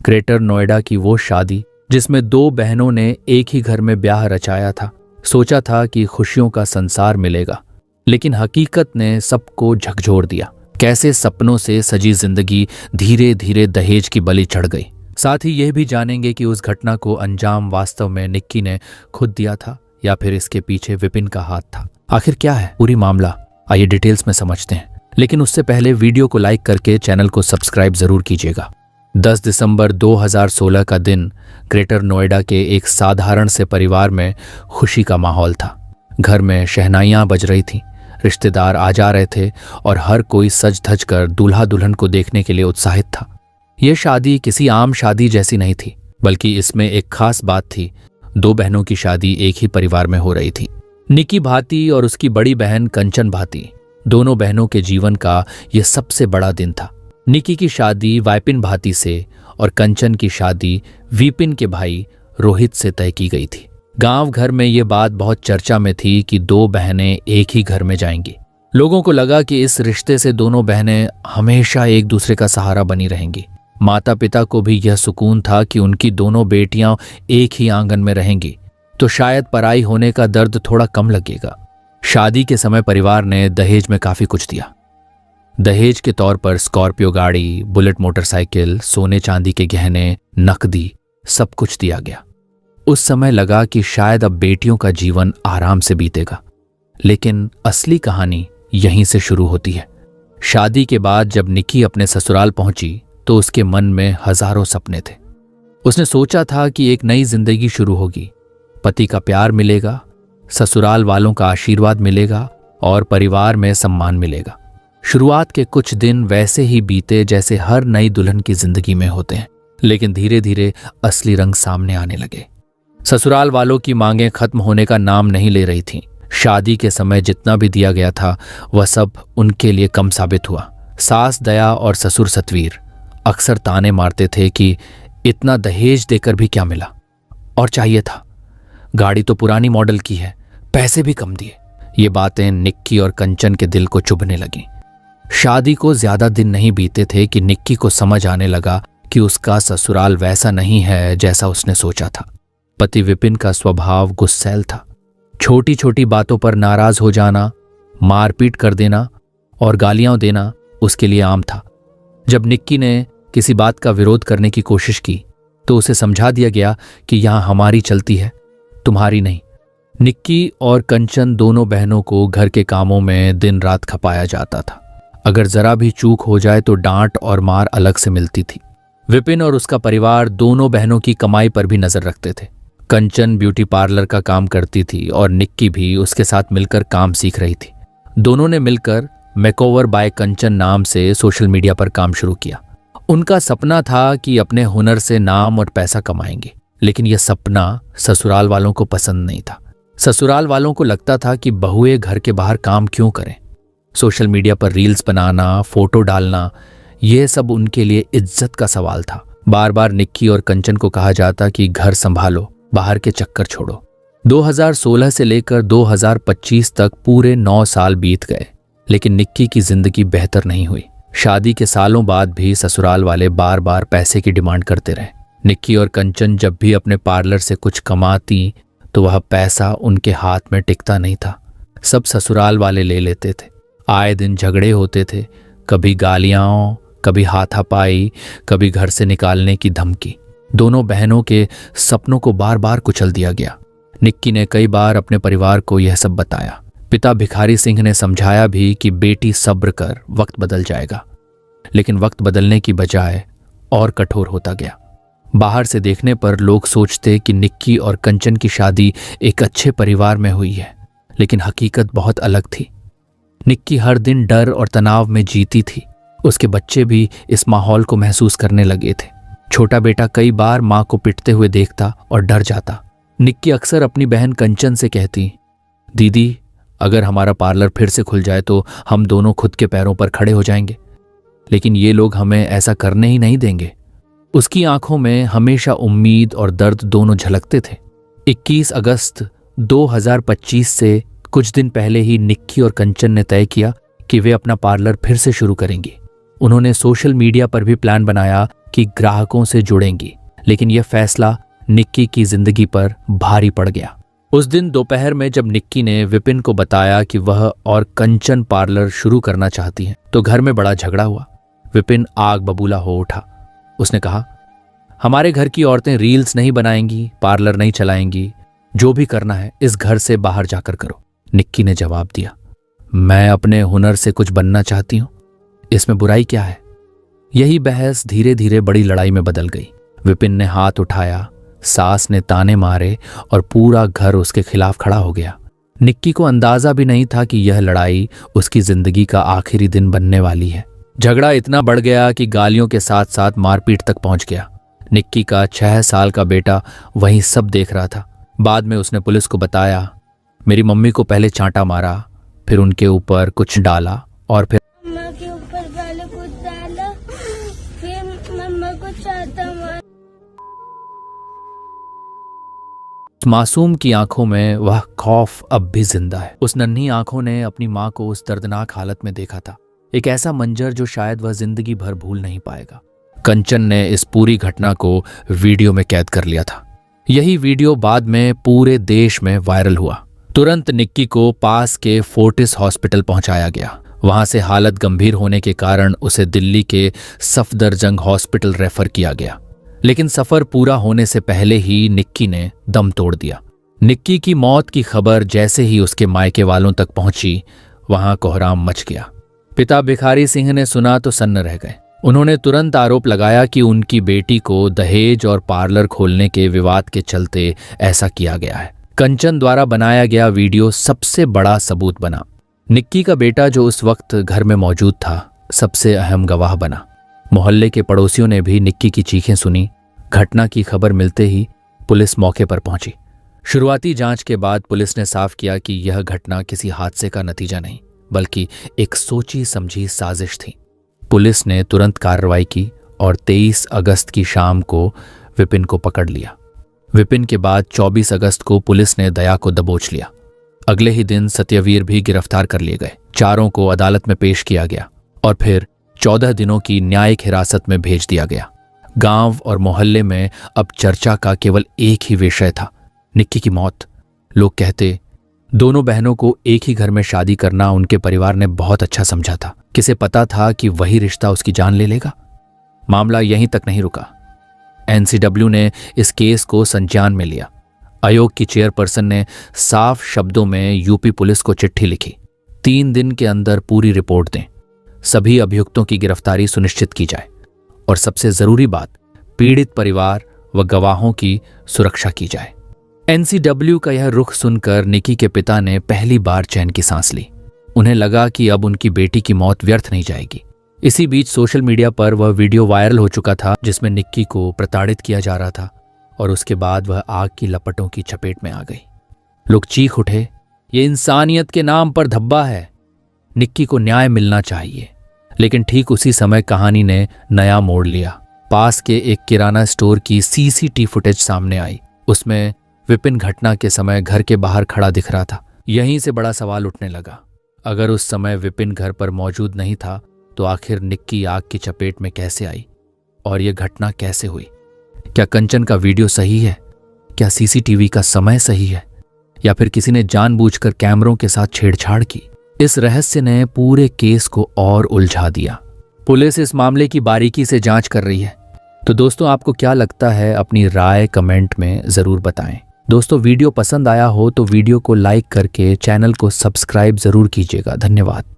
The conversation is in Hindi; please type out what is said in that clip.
ग्रेटर नोएडा की वो शादी जिसमें दो बहनों ने एक ही घर में ब्याह रचाया था। सोचा था कि खुशियों का संसार मिलेगा, लेकिन हकीकत ने सबको झकझोर दिया। कैसे सपनों से सजी जिंदगी धीरे धीरे दहेज की बलि चढ़ गई। साथ ही यह भी जानेंगे कि उस घटना को अंजाम वास्तव में निक्की ने खुद दिया था या फिर इसके पीछे विपिन का हाथ था। आखिर क्या है पूरी मामला, आइए डिटेल्स में समझते हैं। लेकिन उससे पहले वीडियो को लाइक करके चैनल को सब्सक्राइब जरूर कीजिएगा। 10 दिसंबर 2016 का दिन ग्रेटर नोएडा के एक साधारण से परिवार में खुशी का माहौल था। घर में शहनाइयां बज रही थीं, रिश्तेदार आ जा रहे थे और हर कोई सज धज कर दूल्हा दुल्हन को देखने के लिए उत्साहित था। यह शादी किसी आम शादी जैसी नहीं थी, बल्कि इसमें एक खास बात थी। दो बहनों की शादी एक ही परिवार में हो रही थी। निक्की भाती और उसकी बड़ी बहन कंचन भाती, दोनों बहनों के जीवन का यह सबसे बड़ा दिन था। निक्की की शादी वाइपिन भाती से और कंचन की शादी विपिन के भाई रोहित से तय की गई थी। गांव घर में ये बात बहुत चर्चा में थी कि दो बहनें एक ही घर में जाएंगी। लोगों को लगा कि इस रिश्ते से दोनों बहनें हमेशा एक दूसरे का सहारा बनी रहेंगी। माता पिता को भी यह सुकून था कि उनकी दोनों बेटियां एक ही आंगन में रहेंगी, तो शायद पराई होने का दर्द थोड़ा कम लगेगा। शादी के समय परिवार ने दहेज में काफी कुछ दिया। दहेज के तौर पर स्कॉर्पियो गाड़ी, बुलेट मोटरसाइकिल, सोने चांदी के गहने, नकदी, सब कुछ दिया गया। उस समय लगा कि शायद अब बेटियों का जीवन आराम से बीतेगा, लेकिन असली कहानी यहीं से शुरू होती है। शादी के बाद जब निक्की अपने ससुराल पहुंची तो उसके मन में हजारों सपने थे। उसने सोचा था कि एक नई जिंदगी शुरू होगी, पति का प्यार मिलेगा, ससुराल वालों का आशीर्वाद मिलेगा और परिवार में सम्मान मिलेगा। शुरुआत के कुछ दिन वैसे ही बीते जैसे हर नई दुल्हन की जिंदगी में होते हैं, लेकिन धीरे धीरे असली रंग सामने आने लगे। ससुराल वालों की मांगें खत्म होने का नाम नहीं ले रही थीं। शादी के समय जितना भी दिया गया था वह सब उनके लिए कम साबित हुआ। सास दया और ससुर सतवीर अक्सर ताने मारते थे कि इतना दहेज देकर भी क्या मिला, और चाहिए था, गाड़ी तो पुरानी मॉडल की है, पैसे भी कम दिए। ये बातें निक्की और कंचन के दिल को चुभने लगीं। शादी को ज्यादा दिन नहीं बीते थे कि निक्की को समझ आने लगा कि उसका ससुराल वैसा नहीं है जैसा उसने सोचा था। पति विपिन का स्वभाव गुस्सैल था। छोटी छोटी बातों पर नाराज हो जाना, मारपीट कर देना और गालियां देना उसके लिए आम था। जब निक्की ने किसी बात का विरोध करने की कोशिश की तो उसे समझा दिया गया कि यहां हमारी चलती है, तुम्हारी नहीं। निक्की और कंचन दोनों बहनों को घर के कामों में दिन रात खपाया जाता था। अगर जरा भी चूक हो जाए तो डांट और मार अलग से मिलती थी। विपिन और उसका परिवार दोनों बहनों की कमाई पर भी नजर रखते थे। कंचन ब्यूटी पार्लर का काम करती थी और निक्की भी उसके साथ मिलकर काम सीख रही थी। दोनों ने मिलकर मेकओवर बाय कंचन नाम से सोशल मीडिया पर काम शुरू किया। उनका सपना था कि अपने हुनर से नाम और पैसा कमाएंगे, लेकिन यह सपना ससुराल वालों को पसंद नहीं था। ससुराल वालों को लगता था कि बहुएं घर के बाहर काम क्यों करें। सोशल मीडिया पर रील्स बनाना, फोटो डालना, यह सब उनके लिए इज्जत का सवाल था। बार बार निक्की और कंचन को कहा जाता कि घर संभालो, बाहर के चक्कर छोड़ो। 2016 से लेकर 2025 तक पूरे 9 साल बीत गए, लेकिन निक्की की जिंदगी बेहतर नहीं हुई। शादी के सालों बाद भी ससुराल वाले बार बार पैसे की डिमांड करते रहे। निक्की और कंचन जब भी अपने पार्लर से कुछ कमाती तो वह पैसा उनके हाथ में टिकता नहीं था। सब ससुराल वाले ले लेते थे। आए दिन झगड़े होते थे, कभी गालियां, कभी हाथापाई, कभी घर से निकालने की धमकी। दोनों बहनों के सपनों को बार बार कुचल दिया गया। निक्की ने कई बार अपने परिवार को यह सब बताया। पिता भिखारी सिंह ने समझाया भी कि बेटी सब्र कर, वक्त बदल जाएगा, लेकिन वक्त बदलने की बजाय और कठोर होता गया। बाहर से देखने पर लोग सोचते कि निक्की और कंचन की शादी एक अच्छे परिवार में हुई है, लेकिन हकीकत बहुत अलग थी। निक्की हर दिन डर और तनाव में जीती थी। उसके बच्चे भी इस माहौल को महसूस करने लगे थे। छोटा बेटा कई बार मां को पिटते हुए देखता और डर जाता। निक्की अक्सर अपनी बहन कंचन से कहती, दीदी, अगर हमारा पार्लर फिर से खुल जाए तो हम दोनों खुद के पैरों पर खड़े हो जाएंगे, लेकिन ये लोग हमें ऐसा करने ही नहीं देंगे। उसकी आंखों में हमेशा उम्मीद और दर्द दोनों झलकते थे। 21 अगस्त 2025 से कुछ दिन पहले ही निक्की और कंचन ने तय किया कि वे अपना पार्लर फिर से शुरू करेंगी। उन्होंने सोशल मीडिया पर भी प्लान बनाया कि ग्राहकों से जुड़ेंगी, लेकिन यह फैसला निक्की की जिंदगी पर भारी पड़ गया। उस दिन दोपहर में जब निक्की ने विपिन को बताया कि वह और कंचन पार्लर शुरू करना चाहती हैं, तो घर में बड़ा झगड़ा हुआ। विपिन आग बबूला हो उठा। उसने कहा, हमारे घर की औरतें रील्स नहीं बनाएंगी, पार्लर नहीं चलाएंगी, जो भी करना है इस घर से बाहर जाकर करो। निक्की ने जवाब दिया, मैं अपने हुनर से कुछ बनना चाहती हूं, इसमें बुराई क्या है। यही बहस धीरे धीरे बड़ी लड़ाई में बदल गई। विपिन ने हाथ उठाया, सास ने ताने मारे और पूरा घर उसके खिलाफ खड़ा हो गया। निक्की को अंदाजा भी नहीं था कि यह लड़ाई उसकी जिंदगी का आखिरी दिन बनने वाली है। झगड़ा इतना बढ़ गया कि गालियों के साथ साथ मारपीट तक पहुंच गया। निक्की का 6 साल का बेटा वहीं सब देख रहा था। बाद में उसने पुलिस को बताया, मेरी मम्मी को पहले चांटा मारा, फिर उनके ऊपर कुछ डाला और फिर मम्मा के ऊपर पहले कुछ डाला, फिर मम्मा को चांटा मारा। मासूम की आंखों में वह खौफ अब भी जिंदा है। उस नन्ही आंखों ने अपनी मां को उस दर्दनाक हालत में देखा था, एक ऐसा मंजर जो शायद वह जिंदगी भर भूल नहीं पाएगा। कंचन ने इस पूरी घटना को वीडियो में कैद कर लिया था। यही वीडियो बाद में पूरे देश में वायरल हुआ। तुरंत निक्की को पास के फोर्टिस हॉस्पिटल पहुंचाया गया। वहां से हालत गंभीर होने के कारण उसे दिल्ली के सफदरजंग हॉस्पिटल रेफर किया गया, लेकिन सफर पूरा होने से पहले ही निक्की ने दम तोड़ दिया। निक्की की मौत की खबर जैसे ही उसके मायके वालों तक पहुंची, वहां कोहराम मच गया। पिता भिखारी सिंह ने सुना तो सन्न रह गए। उन्होंने तुरंत आरोप लगाया कि उनकी बेटी को दहेज और पार्लर खोलने के विवाद के चलते ऐसा किया गया है। कंचन द्वारा बनाया गया वीडियो सबसे बड़ा सबूत बना। निक्की का बेटा, जो उस वक्त घर में मौजूद था, सबसे अहम गवाह बना। मोहल्ले के पड़ोसियों ने भी निक्की की चीखें सुनी। घटना की खबर मिलते ही पुलिस मौके पर पहुंची। शुरुआती जांच के बाद पुलिस ने साफ किया कि यह घटना किसी हादसे का नतीजा नहीं, बल्कि एक सोची समझी साजिश थी। पुलिस ने तुरंत कार्रवाई की और 23 अगस्त की शाम को विपिन को पकड़ लिया। विपिन के बाद 24 अगस्त को पुलिस ने दया को दबोच लिया। अगले ही दिन सत्यवीर भी गिरफ्तार कर लिए गए। चारों को अदालत में पेश किया गया और फिर 14 दिनों की न्यायिक हिरासत में भेज दिया गया। गांव और मोहल्ले में अब चर्चा का केवल एक ही विषय था, निक्की की मौत। लोग कहते, दोनों बहनों को एक ही घर में शादी करना उनके परिवार ने बहुत अच्छा समझा था। किसे पता था कि वही रिश्ता उसकी जान ले लेगा। मामला यहीं तक नहीं रुका। एनसीडब्ल्यू ने इस केस को संज्ञान में लिया। आयोग की चेयरपर्सन ने साफ शब्दों में यूपी पुलिस को चिट्ठी लिखी, 3 दिन के अंदर पूरी रिपोर्ट दें, सभी अभियुक्तों की गिरफ्तारी सुनिश्चित की जाए और सबसे जरूरी बात, पीड़ित परिवार व गवाहों की सुरक्षा की जाए। एनसीडब्ल्यू का यह रुख सुनकर निक्की के पिता ने पहली बार चैन की सांस ली। उन्हें लगा कि अब उनकी बेटी की मौत व्यर्थ नहीं जाएगी। इसी बीच सोशल मीडिया पर वह वीडियो वायरल हो चुका था जिसमें निक्की को प्रताड़ित किया जा रहा था और उसके बाद वह आग की लपटों की चपेट में आ गई। लोग चीख उठे, ये इंसानियत के नाम पर धब्बा है, निक्की को न्याय मिलना चाहिए। लेकिन ठीक उसी समय कहानी ने नया मोड़ लिया। पास के एक किराना स्टोर की सीसीटीवी फुटेज सामने आई। उसमें विपिन घटना के समय घर के बाहर खड़ा दिख रहा था। यहीं से बड़ा सवाल उठने लगा, अगर उस समय विपिन घर पर मौजूद नहीं था तो आखिर निक्की आग की चपेट में कैसे आई और यह घटना कैसे हुई? क्या कंचन का वीडियो सही है? क्या सीसीटीवी का समय सही है? या फिर किसी ने जानबूझकर कैमरों के साथ छेड़छाड़ की? इस रहस्य ने पूरे केस को और उलझा दिया। पुलिस इस मामले की बारीकी से जांच कर रही है। तो दोस्तों, आपको क्या लगता है? अपनी राय कमेंट में जरूर बताएं। दोस्तों, वीडियो पसंद आया हो तो वीडियो को लाइक करके चैनल को सब्सक्राइब जरूर कीजिएगा। धन्यवाद।